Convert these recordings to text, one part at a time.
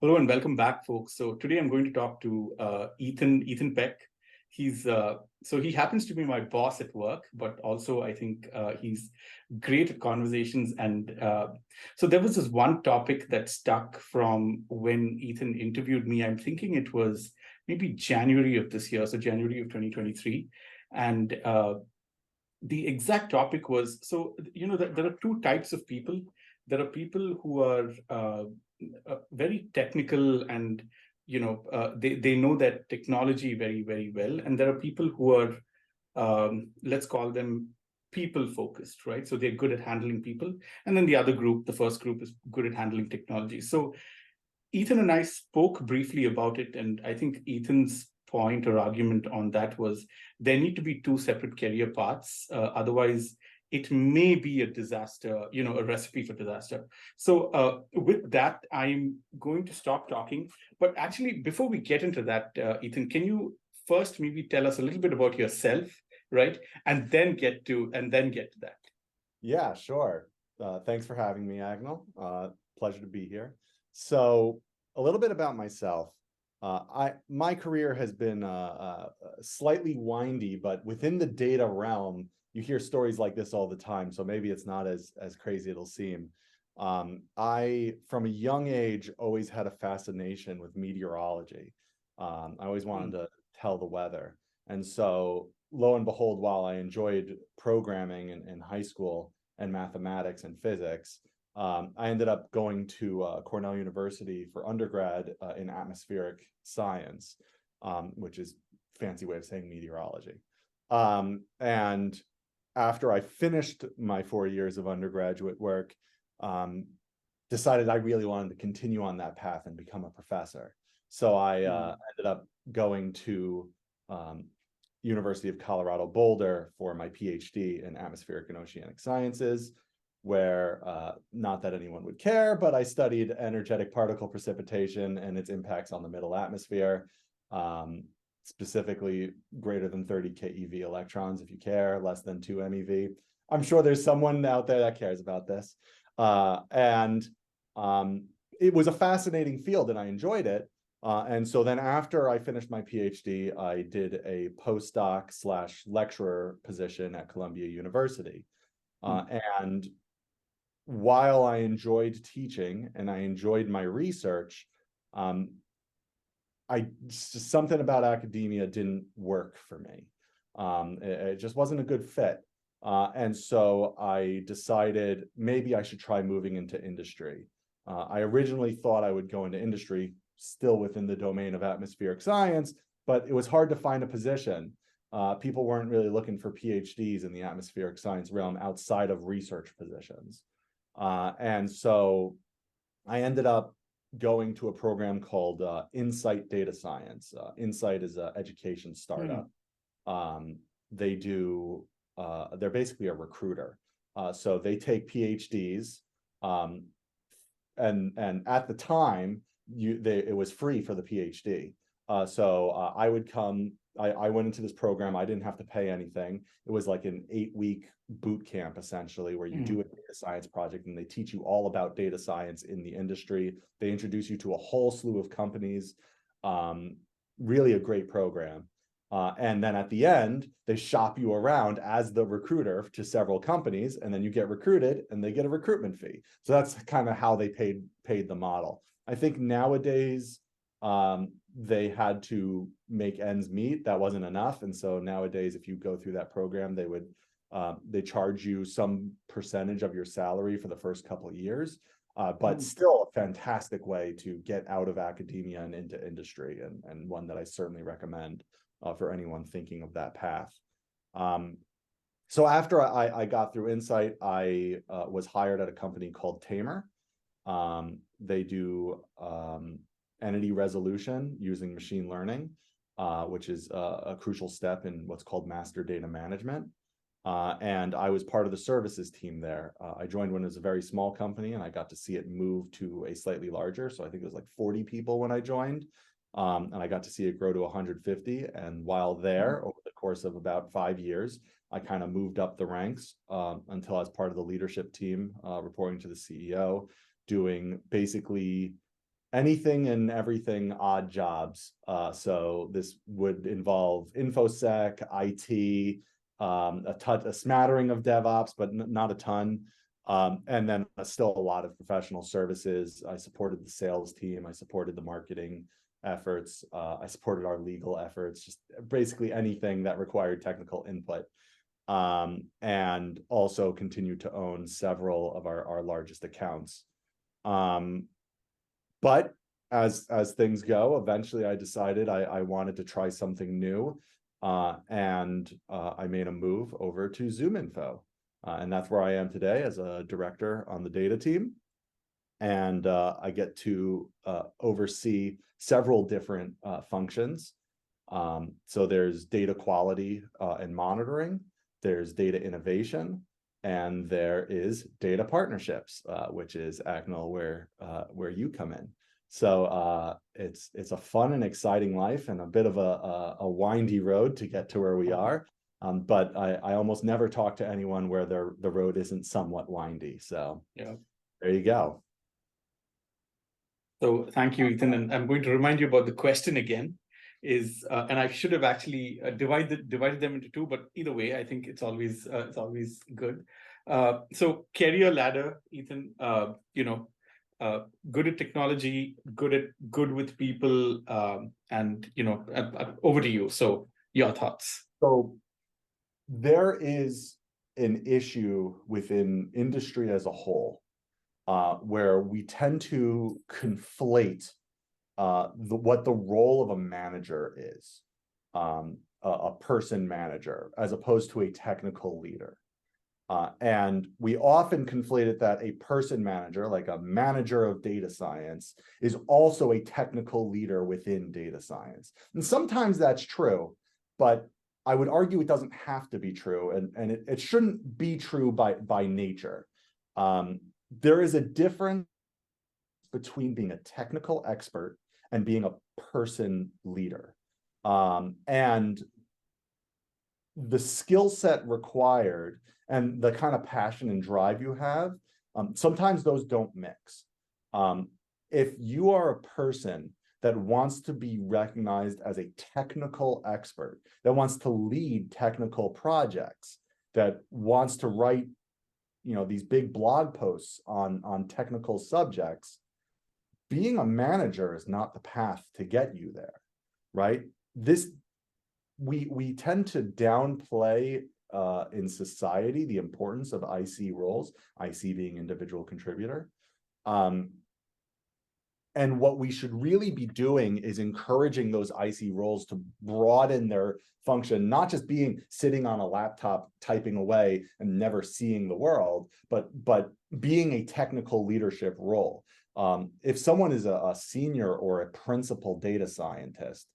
Hello and welcome back, folks. So today I'm going to talk to Ethan Peck. He happens to be my boss at work, but also I think he's great at conversations. And so there was this one topic that stuck from when Ethan interviewed me. I'm thinking it was maybe January of this year, so January of 2023, and the exact topic was there are two types of people. There are people who are very technical and they know that technology very, very well, and there are people who are let's call them people focused, right? So they're good at handling people, and then the other group, the first group, is good at handling technology. So Ethan and I spoke briefly about it, and I think Ethan's point or argument on that was there need to be two separate career paths. Otherwise, it may be a disaster, a recipe for disaster. So with that, I'm going to stop talking. But actually, before we get into that, Ethan, can you first maybe tell us a little bit about yourself, right? And then get to that. Yeah, sure. Thanks for having me, Agnel. Pleasure to be here. So, a little bit about myself. My career has been slightly windy, but within the data realm, you hear stories like this all the time. So maybe it's not as crazy it'll seem. I, from a young age, always had a fascination with meteorology. I always wanted to tell the weather, and so lo and behold, while I enjoyed programming in high school and mathematics and physics, I ended up going to Cornell University for undergrad in atmospheric science, which is a fancy way of saying meteorology. And after I finished my 4 years of undergraduate work, decided I really wanted to continue on that path and become a professor. So I ended up going to University of Colorado Boulder for my PhD in atmospheric and oceanic sciences, where not that anyone would care, but I studied energetic particle precipitation and its impacts on the middle atmosphere, specifically greater than 30 keV electrons, if you care, less than 2 MeV. I'm sure there's someone out there that cares about this. And it was a fascinating field and I enjoyed it. And so then after I finished my PhD, I did a postdoc / lecturer position at Columbia University. And while I enjoyed teaching and I enjoyed my research, something about academia didn't work for me. It just wasn't a good fit. And so I decided maybe I should try moving into industry. I originally thought I would go into industry still within the domain of atmospheric science, but it was hard to find a position. People weren't really looking for PhDs in the atmospheric science realm outside of research positions. And so I ended up going to a program called Insight Data Science. Insight is an education startup. They're basically a recruiter. So they take PhDs, and at the time, it was free for the PhD. So I would come. I went into this program. I didn't have to pay anything. It was like an 8-week boot camp, essentially, where you do a data science project and they teach you all about data science in the industry. They introduce you to a whole slew of companies. Really a great program. And then at the end, they shop you around as the recruiter to several companies, and then you get recruited and they get a recruitment fee. So that's kind of how they paid the model. I think nowadays, they had to make ends meet. That wasn't enough. And so nowadays, if you go through that program, they charge you some percentage of your salary for the first couple of years. But still a fantastic way to get out of academia and into industry, and one that I certainly recommend for anyone thinking of that path. So after I got through Insight, I was hired at a company called Tamer. They do entity resolution using machine learning, which is a crucial step in what's called master data management. And I was part of the services team there. I joined when it was a very small company, and I got to see it move to a slightly larger. So I think it was like 40 people when I joined. And I got to see it grow to 150. And while there, over the course of about 5 years, I kind of moved up the ranks until I was part of the leadership team, reporting to the CEO, doing basically anything and everything odd jobs. So this would involve InfoSec, IT, a smattering of DevOps, but not a ton. And then still a lot of professional services. I supported the sales team. I supported the marketing efforts. I supported our legal efforts, just basically anything that required technical input. And also continued to own several of our largest accounts. But as things go, eventually I decided I wanted to try something new. And I made a move over to ZoomInfo. And that's where I am today as a director on the data team. And I get to oversee several different functions. So there's data quality and monitoring, there's data innovation, and there is data partnerships, which is Acknell, where you come in. So it's a fun and exciting life, and a bit of a windy road to get to where we are. But I almost never talk to anyone where the road isn't somewhat windy. So Yeah. there you go. So thank you, Ethan. And I'm going to remind you about the question again. And I should have actually divided them into two, but either way, I think it's always good. So career ladder, Ethan. Good at technology, good with people, and over to you. So your thoughts. So there is an issue within industry as a whole, where we tend to conflate what the role of a manager is, a person manager, as opposed to a technical leader. And we often conflate it that a person manager, like a manager of data science, is also a technical leader within data science. And sometimes that's true, but I would argue it doesn't have to be true, and it shouldn't be true by nature. There is a difference between being a technical expert and being a person leader. And the skill set required and the kind of passion and drive you have, sometimes those don't mix. If you are a person that wants to be recognized as a technical expert, that wants to lead technical projects, that wants to write, these big blog posts on technical subjects, being a manager is not the path to get you there, right? We tend to downplay in society the importance of IC roles, IC being individual contributor. And what we should really be doing is encouraging those IC roles to broaden their function, not just sitting on a laptop typing away and never seeing the world, but being a technical leadership role. If someone is a senior or a principal data scientist,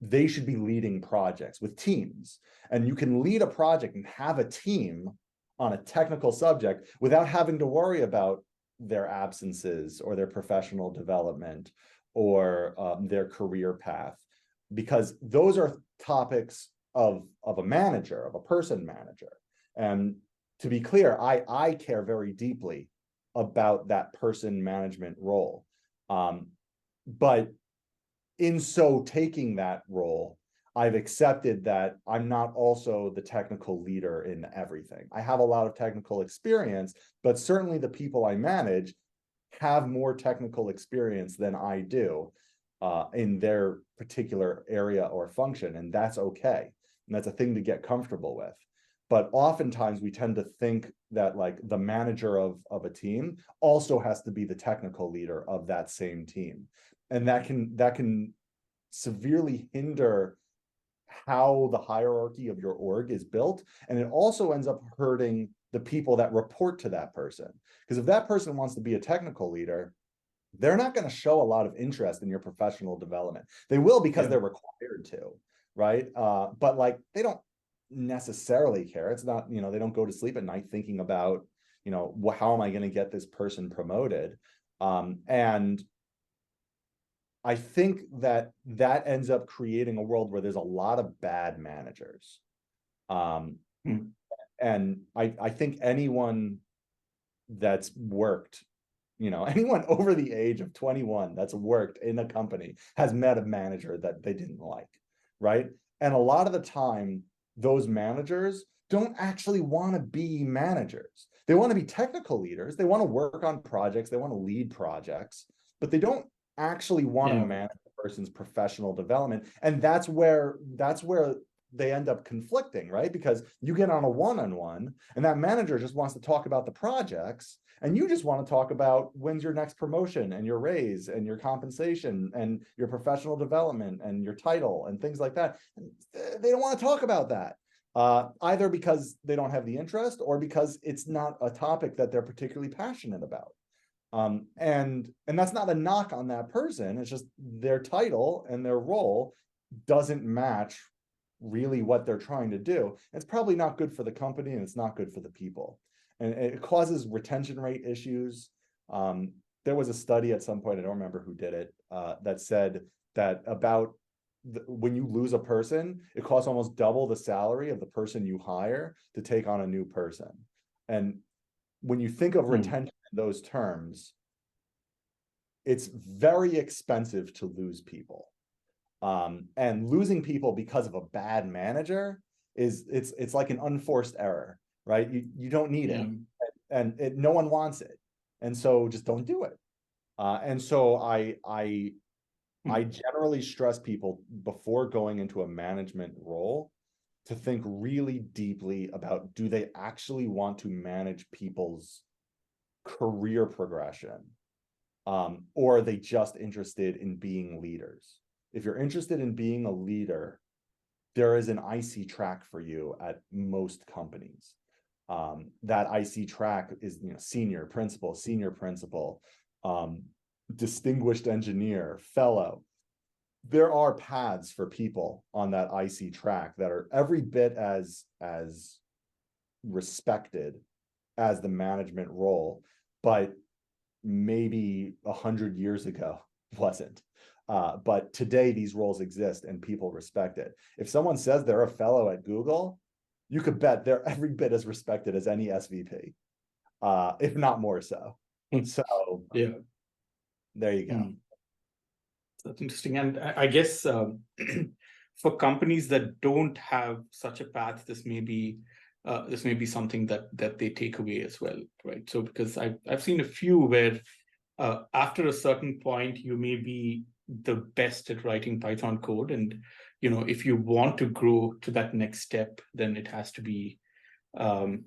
they should be leading projects with teams. And you can lead a project and have a team on a technical subject without having to worry about their absences or their professional development or their career path, because those are topics of a manager, of a person manager. And to be clear, I care very deeply about that person management role. But in so taking that role, I've accepted that I'm not also the technical leader in everything. I have a lot of technical experience, but certainly the people I manage have more technical experience than I do in their particular area or function, and that's okay. And that's a thing to get comfortable with. But oftentimes we tend to think that like the manager of a team also has to be the technical leader of that same team. And that can severely hinder how the hierarchy of your org is built. And it also ends up hurting the people that report to that person. Because if that person wants to be a technical leader, they're not going to show a lot of interest in your professional development. They will because they're required to, right? But like they don't necessarily care. It's not, they don't go to sleep at night thinking about, how am I going to get this person promoted? And I think that ends up creating a world where there's a lot of bad managers. And I think anyone that's worked anyone over the age of 21 that's worked in a company has met a manager that they didn't like, right? And a lot of the time, those managers don't actually want to be managers. They want to be technical leaders. They want to work on projects. They want to lead projects, but they don't actually want to Yeah. manage a person's professional development. And that's where they end up conflicting, right? Because you get on a one-on-one and that manager just wants to talk about the projects, and you just want to talk about when's your next promotion and your raise and your compensation and your professional development and your title and things like that. They don't want to talk about that, either because they don't have the interest or because it's not a topic that they're particularly passionate about. And that's not a knock on that person. It's just their title and their role doesn't match really what they're trying to do. It's probably not good for the company, and it's not good for the people. And it causes retention rate issues. There was a study at some point, I don't remember who did it, that said that when you lose a person, it costs almost double the salary of the person you hire to take on a new person. And when you think of retention in those terms, it's very expensive to lose people. And losing people because of a bad manager it's like an unforced error, right? You don't need it, and no one wants it, and so just don't do it. And so I generally stress people before going into a management role to think really deeply about, do they actually want to manage people's career progression, or are they just interested in being leaders? If you're interested in being a leader, there is an IC track for you at most companies. That IC track is, senior principal, distinguished engineer, fellow. There are paths for people on that IC track that are every bit as respected as the management role, but maybe 100 years ago wasn't. But today these roles exist and people respect it. If someone says they're a fellow at Google, you could bet they're every bit as respected as any SVP, if not more so. So yeah, there you go. That's interesting. And I guess for companies that don't have such a path, this may be something that they take away as well, right? So because I've seen a few where after a certain point, you may be the best at writing Python code, and if you want to grow to that next step, then it has to be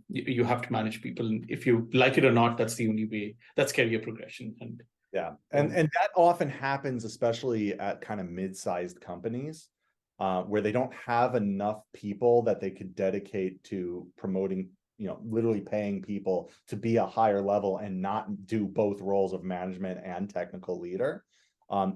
you have to manage people, and if you like it or not, that's the only way. That's career progression. And yeah, and that often happens, especially at kind of mid-sized companies, where they don't have enough people that they could dedicate to promoting, literally paying people to be a higher level and not do both roles of management and technical leader.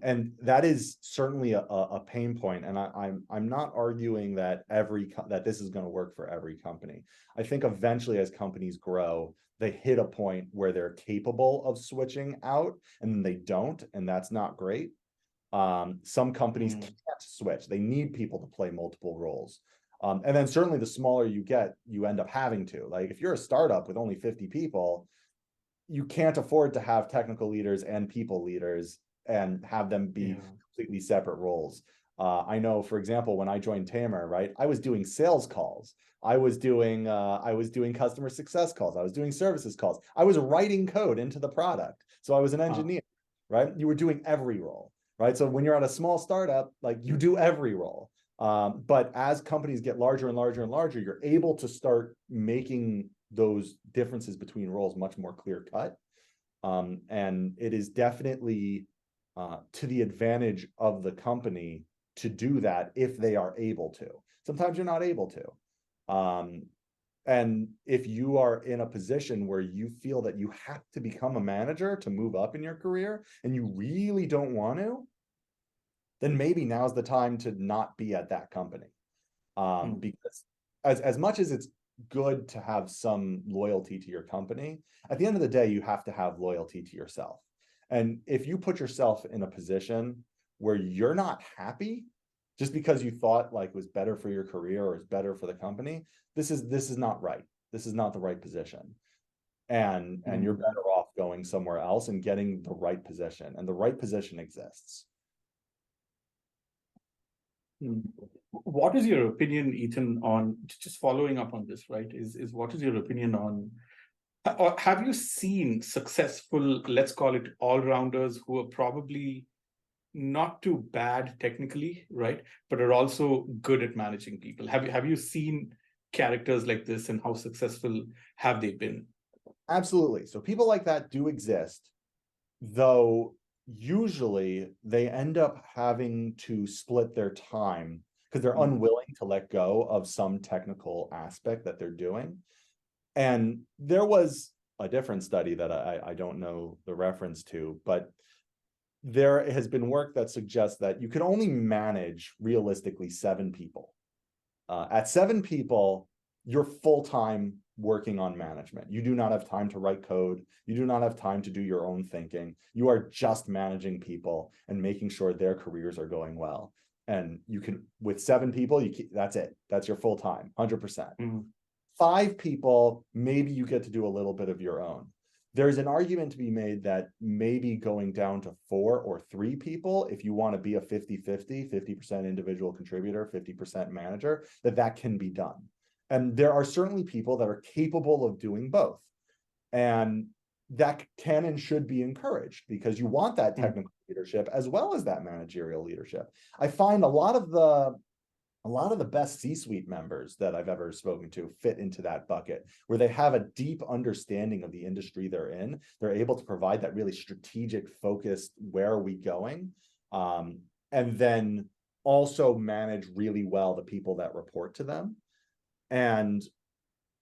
And that is certainly a pain point. And I'm not arguing that that this is going to work for every company. I think eventually, as companies grow, they hit a point where they're capable of switching out, and then they don't, and that's not great. Some companies can't switch. They need people to play multiple roles. And then certainly the smaller you get, you end up having to. Like if you're a startup with only 50 people, you can't afford to have technical leaders and people leaders and have them be completely separate roles. I know, for example, when I joined Tamer, right, I was doing sales calls. I was doing customer success calls. I was doing services calls. I was writing code into the product. So I was an engineer, right? You were doing every role, right? So when you're at a small startup, like you do every role. But as companies get larger and larger and larger, you're able to start making those differences between roles much more clear cut. And it is definitely to the advantage of the company to do that if they are able to. Sometimes you're not able to. And if you are in a position where you feel that you have to become a manager to move up in your career and you really don't want to, then maybe now's the time to not be at that company. Because as much as it's good to have some loyalty to your company, at the end of the day, you have to have loyalty to yourself. And if you put yourself in a position where you're not happy just because you thought like it was better for your career or is better for the company, this is not right. This is not the right position. and you're better off going somewhere else and getting the right position, and the right position exists. What is your opinion, Ethan, on just following up on this, right? Is what is your opinion on, or have you seen successful, let's call it all-rounders, who are probably not too bad technically, right, but are also good at managing people? Have you seen characters like this, and how successful have they been? Absolutely. So people like that do exist, though usually they end up having to split their time because they're unwilling to let go of some technical aspect that they're doing. And there was a different study that I don't know the reference to, but there has been work that suggests that you can only manage realistically 7 people. At 7 people, you're full-time working on management. You do not have time to write code. You do not have time to do your own thinking. You are just managing people and making sure their careers are going well. And you can, with 7 people, that's it. That's your full time, 100%. 5 people, maybe you get to do a little bit of your own. There's an argument to be made that maybe going down to 4 or 3 people, if you want to be a 50-50, 50% individual contributor, 50% manager, that can be done. And there are certainly people that are capable of doing both. And that can and should be encouraged, because you want that technical leadership as well as that managerial leadership. I find a lot of the best C-suite members that I've ever spoken to fit into that bucket, where they have a deep understanding of the industry they're in. They're able to provide that really strategic, focused, where are we going? And then also manage really well the people that report to them. And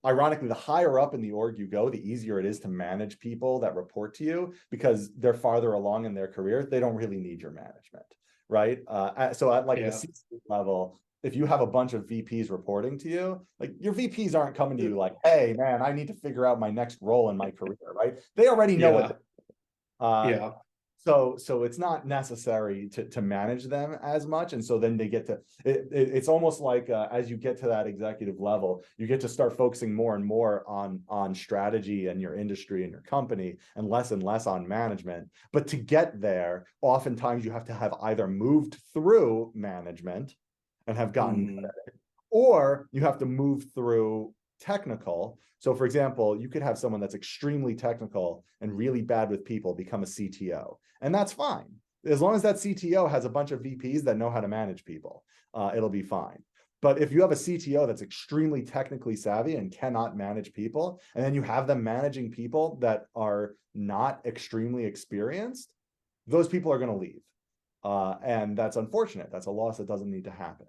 ironically, the higher up in the org you go, the easier it is to manage people that report to you, because they're farther along in their career. They don't really need your management, right? So at like the C-suite level, if you have a bunch of VPs reporting to you, like your VPs aren't coming to you like, hey, man, I need to figure out my next role in my career, right? They already know what. So it's not necessary to manage them as much. And so then they get to, it's almost like as you get to that executive level, you get to start focusing more and more on strategy and your industry and your company, and less on management. But to get there, oftentimes you have to have either moved through management and have gotten good at it, or you have to move through technical. So for example, you could have someone that's extremely technical and really bad with people become a CTO, and that's fine. As long as that CTO has a bunch of VPs that know how to manage people, it'll be fine. But if you have a CTO that's extremely technically savvy and cannot manage people, and then you have them managing people that are not extremely experienced, those people are going to leave. And that's unfortunate. That's a loss that doesn't need to happen.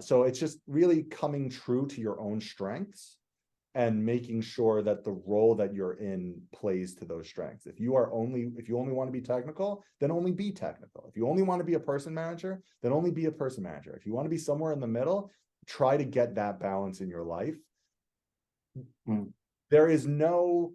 So it's just really coming true to your own strengths and making sure that the role that you're in plays to those strengths. If you only want to be technical, then only be technical. If you only want to be a person manager, then only be a person manager. If you want to be somewhere in the middle, try to get that balance in your life. There's no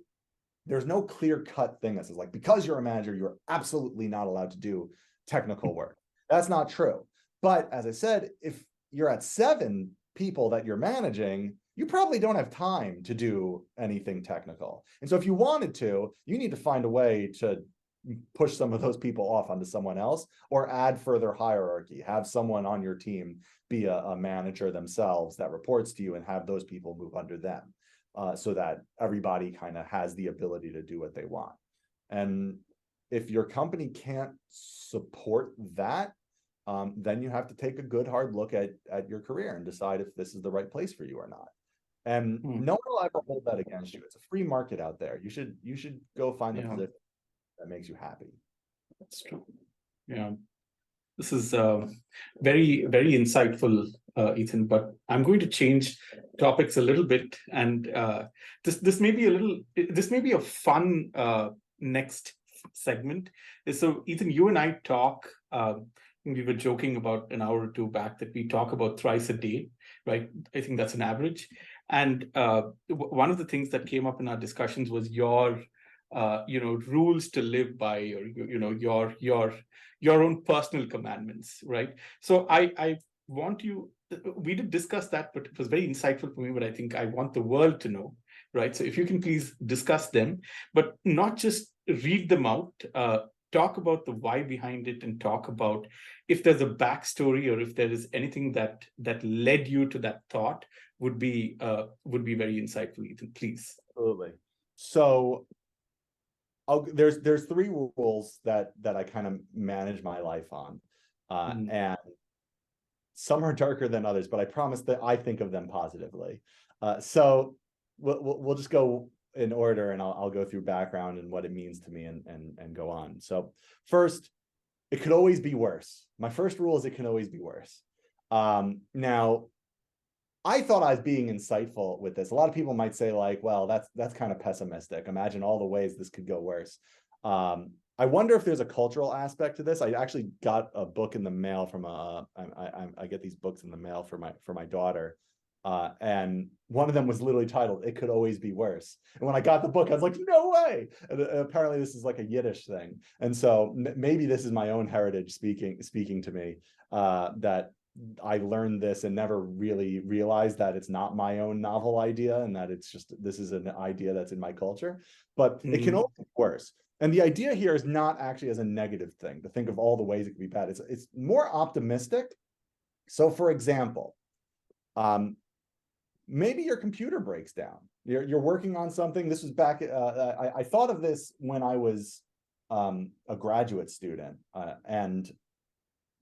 clear-cut thing that says, like, because you're a manager, you're absolutely not allowed to do technical work. That's not true. But as I said, if you're at 7 people that you're managing, you probably don't have time to do anything technical. And so if you wanted to, you need to find a way to push some of those people off onto someone else, or add further hierarchy, have someone on your team be a manager themselves that reports to you, and have those people move under them, so that everybody kind of has the ability to do what they want. And if your company can't support that, then you have to take a good hard look at your career and decide if this is the right place for you or not. And no one will ever hold that against you. It's a free market out there. You should go find the position that makes you happy. That's true. Yeah, this is very, very insightful, Ethan. But I'm going to change topics a little bit, and this may be a fun next segment. So, Ethan, you and I talk. We were joking about an hour or two back that we talk about thrice a day, right? I think that's an average. And one of the things that came up in our discussions was your, rules to live by, or your own personal commandments, right? So I want you. We did discuss that, but it was very insightful for me. But I think I want the world to know, right? So if you can please discuss them, but not just read them out, talk about the why behind it, and talk about if there's a backstory or if there is anything that led you to that thought, would be very insightful, Ethan, please. Absolutely. So there's three rules that I kind of manage my life on, and some are darker than others, but I promise that I think of them positively. So we'll just go in order, and I'll go through background and what it means to me, and go on. So first, it could always be worse. My first rule is it can always be worse. Now, I thought I was being insightful with this. A lot of people might say, like, well, that's kind of pessimistic. Imagine all the ways this could go worse. I wonder if there's a cultural aspect to this. I actually got a book in the mail from I get these books in the mail for my daughter. And one of them was literally titled, "It Could Always Be Worse." And when I got the book, I was like, no way. And apparently this is like a Yiddish thing. And so maybe this is my own heritage speaking to me, that I learned this and never really realized that it's not my own novel idea, and that it's just, this is an idea that's in my culture, but it can always be worse. And the idea here is not actually as a negative thing to think of all the ways it could be bad. It's more optimistic. So for example, maybe your computer breaks down. You're working on something. This was back, I thought of this when I was a graduate student, and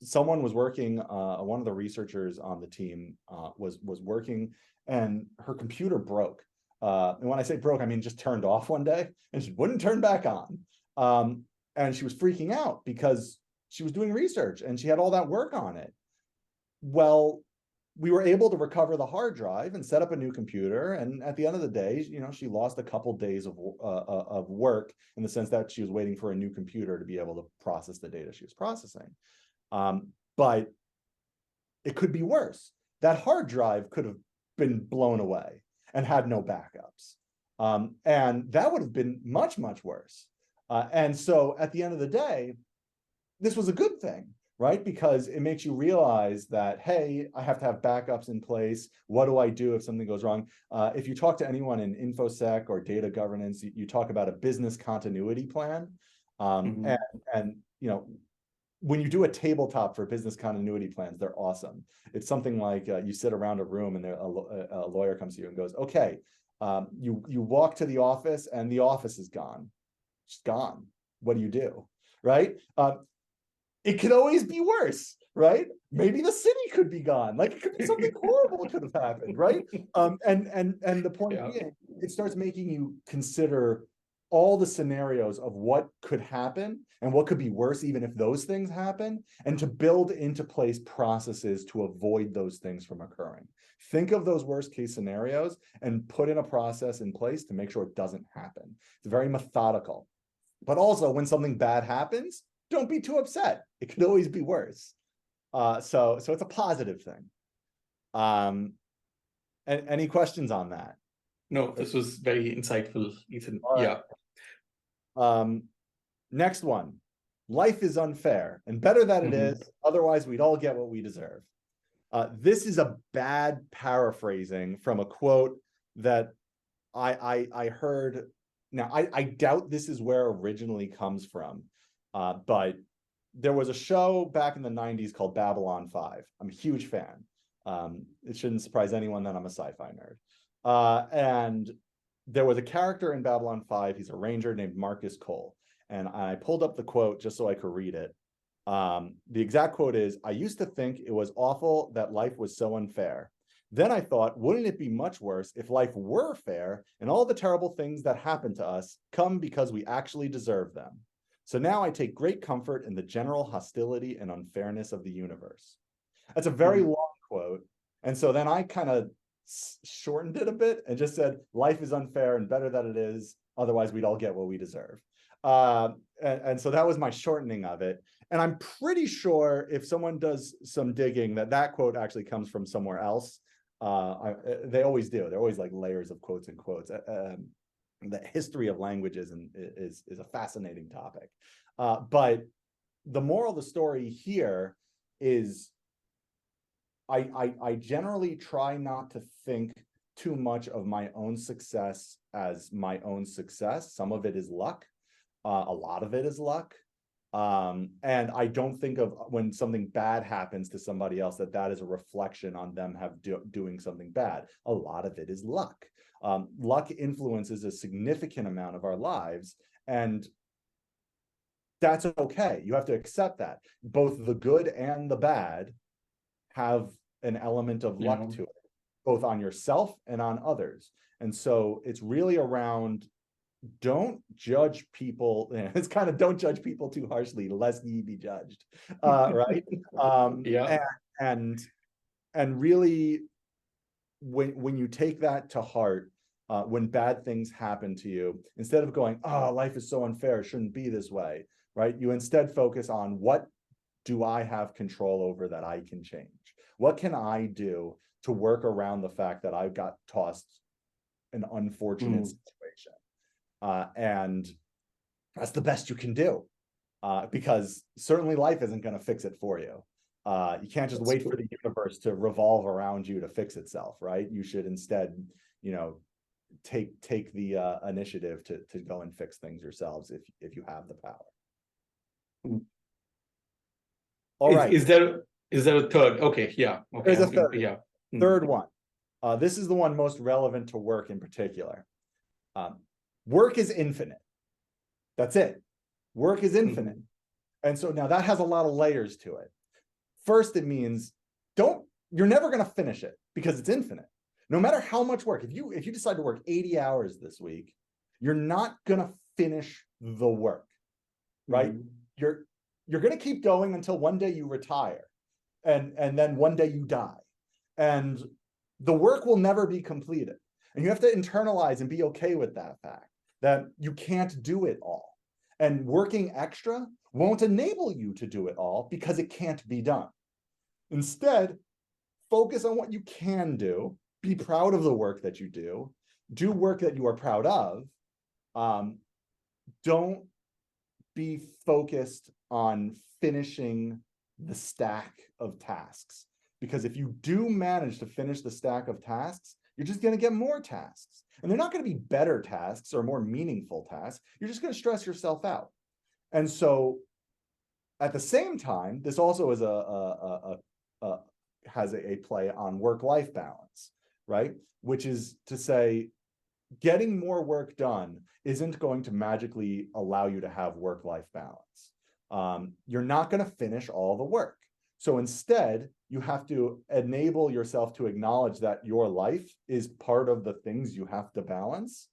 someone was working, one of the researchers on the team was working, and her computer broke. And when I say broke, I mean just turned off one day, and she wouldn't turn back on. And she was freaking out because she was doing research and she had all that work on it. Well, we were able to recover the hard drive and set up a new computer. And at the end of the day, she lost a couple days of work, in the sense that she was waiting for a new computer to be able to process the data she was processing. But it could be worse. That hard drive could have been blown away and had no backups. And that would have been much, much worse. And so at the end of the day, this was a good thing, right? Because it makes you realize that, hey, I have to have backups in place. What do I do if something goes wrong? If you talk to anyone in InfoSec or data governance, you talk about a business continuity plan. And when you do a tabletop for business continuity plans, they're awesome. It's something like you sit around a room and a lawyer comes to you and goes, okay, you walk to the office and the office is gone. It's gone. What do you do? Right? It could always be worse, right? Maybe the city could be gone. Like, it could be something horrible could have happened, right? And the point being, it starts making you consider all the scenarios of what could happen and what could be worse, even if those things happen, and to build into place processes to avoid those things from occurring. Think of those worst case scenarios and put in a process in place to make sure it doesn't happen. It's very methodical. But also, when something bad happens, don't be too upset. It could always be worse. So it's a positive thing. Any questions on that? No, this was very insightful, Ethan. Right. Yeah. Next one. Life is unfair, and better that it is. Otherwise, we'd all get what we deserve. This is a bad paraphrasing from a quote that I heard. Now, I doubt this is where originally comes from, but there was a show back in the 90s called Babylon 5. I'm a huge fan. It shouldn't surprise anyone that I'm a sci-fi nerd. And there was a character in Babylon 5. He's a ranger named Marcus Cole. And I pulled up the quote just so I could read it. The exact quote is, "I used to think it was awful that life was so unfair. Then I thought, wouldn't it be much worse if life were fair and all the terrible things that happen to us come because we actually deserve them? So now I take great comfort in the general hostility and unfairness of the universe." That's a very long quote. And so then I kind of shortened it a bit and just said, life is unfair and better that it is. Otherwise, we'd all get what we deserve. And so that was my shortening of it. And I'm pretty sure if someone does some digging that quote actually comes from somewhere else. They always do. They're always like layers of quotes and quotes. The history of languages is a fascinating topic. But the moral of the story here is I generally try not to think too much of my own success as my own success. Some of it is luck. A lot of it is luck. And I don't think of when something bad happens to somebody else that is a reflection on them doing something bad. A lot of it is luck. Luck influences a significant amount of our lives, and that's okay. You have to accept that. Both the good and the bad have an element of luck to it, both on yourself and on others. And so it's really around, don't judge people. It's kind of, don't judge people too harshly, lest ye be judged, right? Yeah. And really, when you take that to heart, when bad things happen to you, instead of going, oh, life is so unfair, it shouldn't be this way, right? You instead focus on, what do I have control over that I can change? What can I do to work around the fact that I've got tossed an unfortunate situation? And that's the best you can do, because certainly life isn't going to fix it for you. You can't just wait for the universe to revolve around you to fix itself, right? You should instead, take the initiative to go and fix things yourselves if you have the power. All right. Is there a third? Okay, yeah. Okay. There's a third. Yeah. Third one. This is the one most relevant to work in particular. Work is infinite. That's it. Work is infinite. And so now that has a lot of layers to it. First, it means you're never going to finish it because it's infinite. No matter how much work, if you decide to work 80 hours this week, you're not going to finish the work, right? You're going to keep going until one day you retire, and then one day you die, and the work will never be completed. And you have to internalize and be okay with that fact, that you can't do it all. And working extra won't enable you to do it all because it can't be done. Instead, focus on what you can do, be proud of the work that you do work that you are proud of. Don't be focused on finishing the stack of tasks, because if you do manage to finish the stack of tasks, you're just going to get more tasks, and they're not going to be better tasks or more meaningful tasks. You're just going to stress yourself out. And so at the same time, this also is has a play on work-life balance, right? Which is to say, getting more work done isn't going to magically allow you to have work-life balance. You're not going to finish all the work. So instead, you have to enable yourself to acknowledge that your life is part of the things you have to balance.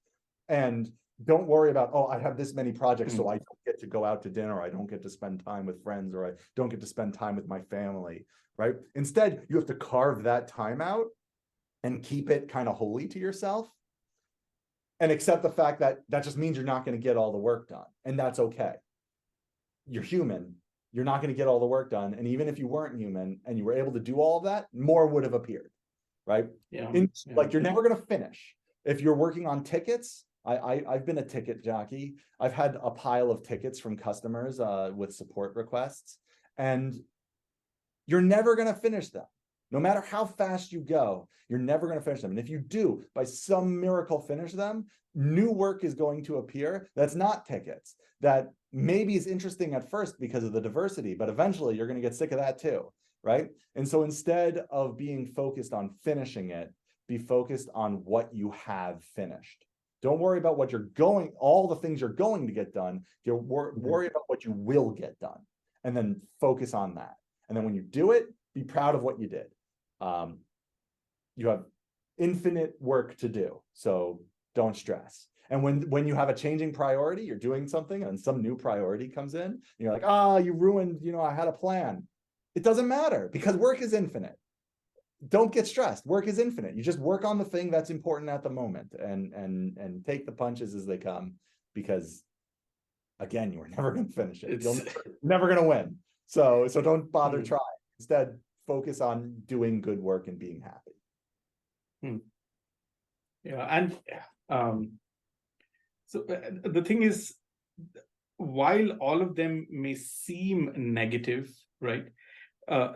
And don't worry about, oh, I have this many projects, so I don't get to go out to dinner, or I don't get to spend time with friends, or I don't get to spend time with my family, right? Instead, you have to carve that time out and keep it kind of holy to yourself, and accept the fact that that just means you're not going to get all the work done. And that's okay. You're human. You're not going to get all the work done. And even if you weren't human and you were able to do all of that, more would have appeared, right? Like, you're never going to finish. If you're working on tickets, I've been a ticket jockey. I've had a pile of tickets from customers with support requests, and you're never going to finish them. No matter how fast you go, you're never going to finish them. And if you do, by some miracle, finish them, new work is going to appear that's not tickets, that maybe is interesting at first because of the diversity, but eventually you're going to get sick of that too, right? And so instead of being focused on finishing it, be focused on what you have finished. Don't worry about all the things you're going to get done. Worry about what you will get done, and then focus on that. And then when you do it, be proud of what you did. You have infinite work to do, so don't stress. And when you have a changing priority, you're doing something and some new priority comes in, and you're like, you ruined, I had a plan. It doesn't matter, because work is infinite. Don't get stressed. Work is infinite. You just work on the thing that's important at the moment, and take the punches as they come, because again, you're never going to finish it. You're never going to win. So don't bother trying. Instead, focus on doing good work and being happy. Yeah, and so the thing is, while all of them may seem negative, right,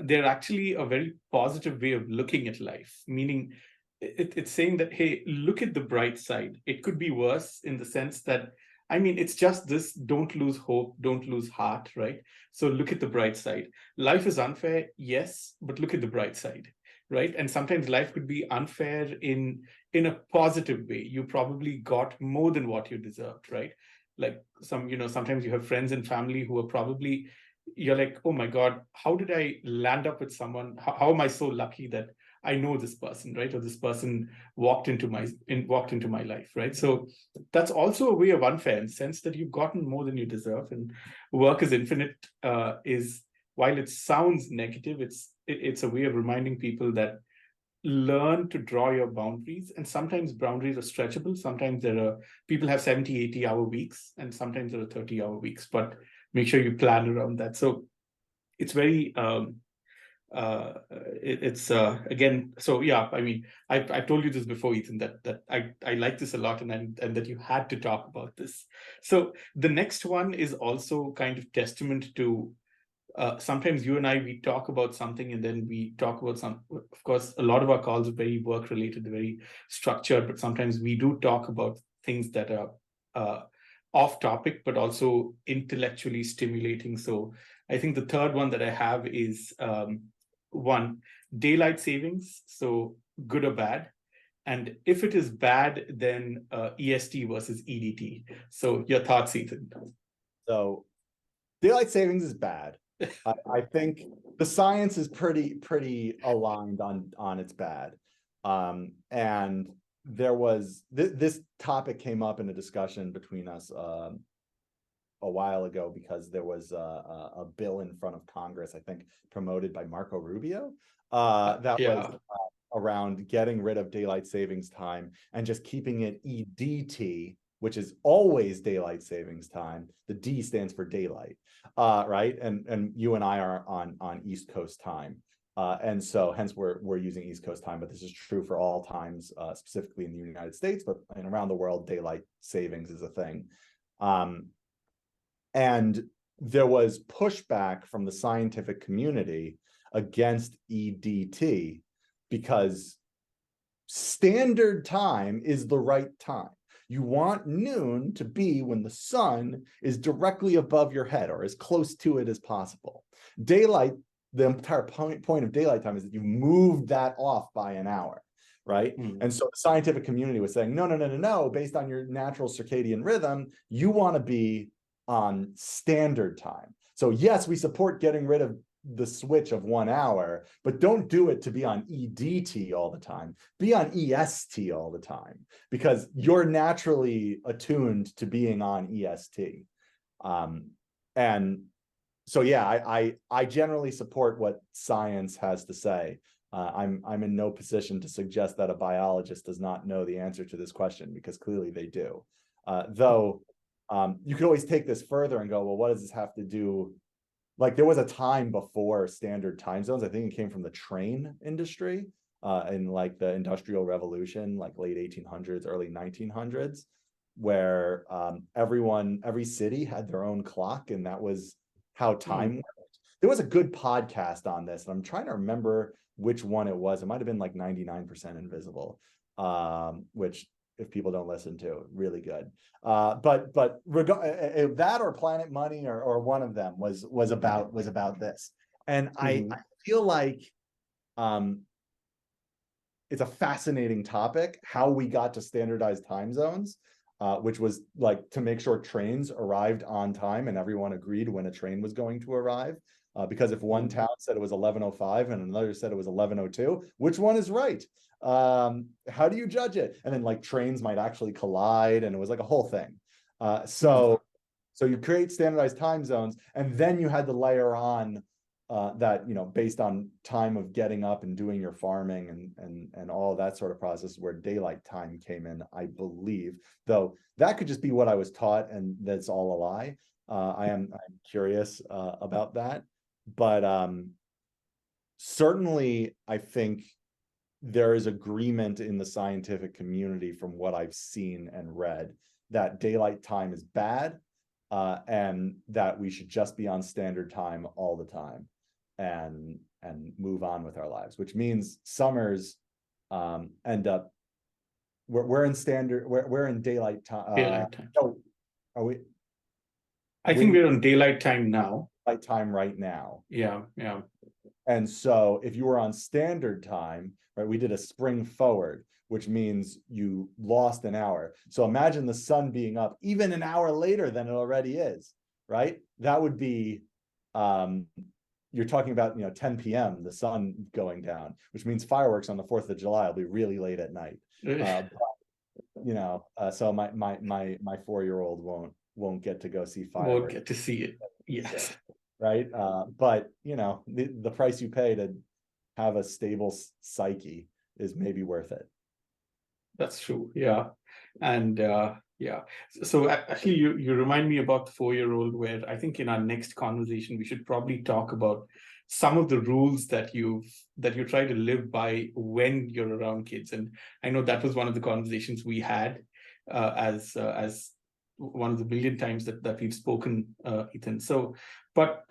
they're actually a very positive way of looking at life. Meaning, it's saying that, hey, look at the bright side. It could be worse in the sense that, I mean, it's just this: don't lose hope, don't lose heart, right? So look at the bright side. Life is unfair, yes, but look at the bright side, right? And sometimes life could be unfair in a positive way. You probably got more than what you deserved, right? Like sometimes you have friends and family who are probably, you're like, oh my God, how did I land up with someone? How am I so lucky that I know this person, right? Or this person walked into my life, right? So that's also a way of unfair, in the sense that you've gotten more than you deserve. And work is infinite is, while it sounds negative, it's a way of reminding people that learn to draw your boundaries. And sometimes boundaries are stretchable. Sometimes there are people have 70, 80-hour weeks, and sometimes there are 30-hour weeks, but make sure you plan around that. So it's very it's again, so yeah, I mean, I've told you this before, Ethan, that I like this a lot, and that you had to talk about this. So the next one is also kind of testament to, sometimes you and I, we talk about something and then we talk about some, of course, a lot of our calls are very work related, very structured, but sometimes we do talk about things that are off topic, but also intellectually stimulating. So I think the third one that I have is, one, daylight savings. So good or bad. And if it is bad, then EST versus EDT. So your thoughts, Ethan? So daylight savings is bad. I think the science is pretty aligned on it's bad. And there was this topic came up in a discussion between us a while ago, because there was a bill in front of Congress, I think promoted by Marco Rubio, that Yeah. was around getting rid of daylight savings time and just keeping it EDT, which is always daylight savings time. The D stands for daylight, right? And you and I are on East Coast time. And so hence we're using East Coast time, but this is true for all times, specifically in the United States, but around the world, daylight savings is a thing. And there was pushback from the scientific community against EDT because standard time is the right time. You want noon to be when the sun is directly above your head or as close to it as possible. Daylight, the entire point of daylight time is that you moved that off by an hour, right? And so the scientific community was saying, no, based on your natural circadian rhythm, you want to be on standard time. So yes, we support getting rid of the switch of 1 hour, but don't do it to be on EDT all the time. Be on EST all the time, because you're naturally attuned to being on EST. And so, yeah, I generally support what science has to say. I'm in no position to suggest that a biologist does not know the answer to this question, because clearly they do. Though you could always take this further and go, well, what does this have to do? Like, there was a time before standard time zones. I think it came from the train industry in like the Industrial Revolution, like late 1800s, early 1900s, where every city had their own clock, and that was how time worked. There was a good podcast on this, and I'm trying to remember which one it was. It might have been like 99% Invisible, which, if people don't listen to, really good. But that or Planet Money or one of them was about this. And I feel like it's a fascinating topic, how we got to standardized time zones, which was like to make sure trains arrived on time and everyone agreed when a train was going to arrive. Because if one town said it was 11:05 and another said it was 11:02, which one is right? How do you judge it? And then like trains might actually collide, and it was like a whole thing. So you create standardized time zones, and then you had to layer on that, based on time of getting up and doing your farming and all that sort of process, where daylight time came in, I believe. Though that could just be what I was taught, and that's all a lie. I'm curious about that, but certainly I think there is agreement in the scientific community, from what I've seen and read, that daylight time is bad, and that we should just be on standard time all the time and move on with our lives, which means summers end up, we're in standard, we're in daylight time. Daylight time. Oh, are we? I think we're on daylight time now. Daylight time right now. Yeah, yeah. And so if you were on standard time, right, we did a spring forward, which means you lost an hour. So imagine the sun being up even an hour later than it already is, right? That would be, you're talking about, 10 p.m., the sun going down, which means fireworks on the 4th of July will be really late at night. So my 4-year-old won't get to go see fireworks. Won't get to see it. Yes. Right. But the price you pay to have a stable psyche is maybe worth it. That's true. Yeah. And yeah. So actually you remind me about the 4-year-old, where I think in our next conversation, we should probably talk about some of the rules that you try to live by when you're around kids. And I know that was one of the conversations we had as one of the million times that we've spoken, Ethan. So, but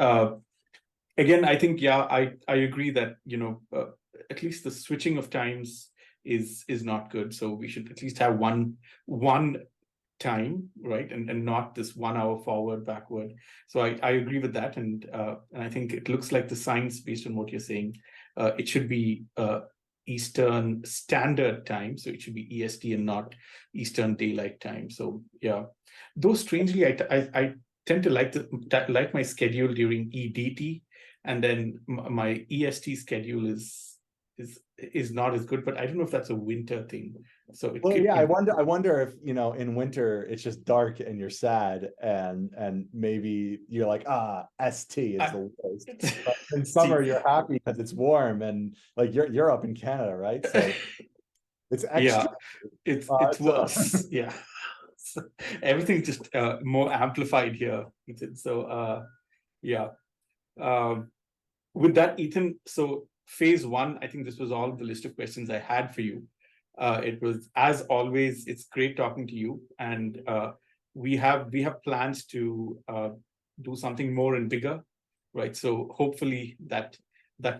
again, I think, yeah, I agree that, at least the switching of times is not good. So we should at least have one time, right? And not this 1 hour forward, backward. So I agree with that. And I think it looks like the science, based on what you're saying, it should be Eastern Standard Time. So it should be EST and not Eastern Daylight Time. So yeah, though strangely, I tend to like my schedule during EDT, and then my EST schedule is not as good. But I don't know if that's a winter thing. So I wonder if in winter it's just dark and you're sad, and maybe you're like, ST is the worst. But in summer you're happy because it's warm, and like you're up in Canada, right? So it's extra. Yeah, it's worse. Yeah. So everything just more amplified here, Ethan. So yeah. With that, Ethan, so phase 1, I think this was all the list of questions I had for you. It was, as always, it's great talking to you, and we have plans to do something more and bigger, right? So hopefully that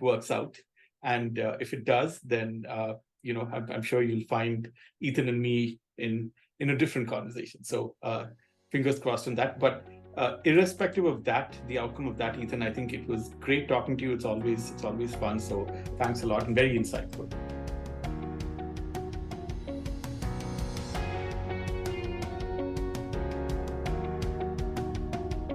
works out, and if it does, then I'm sure you'll find Ethan and me in a different conversation. So fingers crossed on that. But irrespective of that, the outcome of that, Ethan, I think it was great talking to you. It's always fun. So thanks a lot, and very insightful.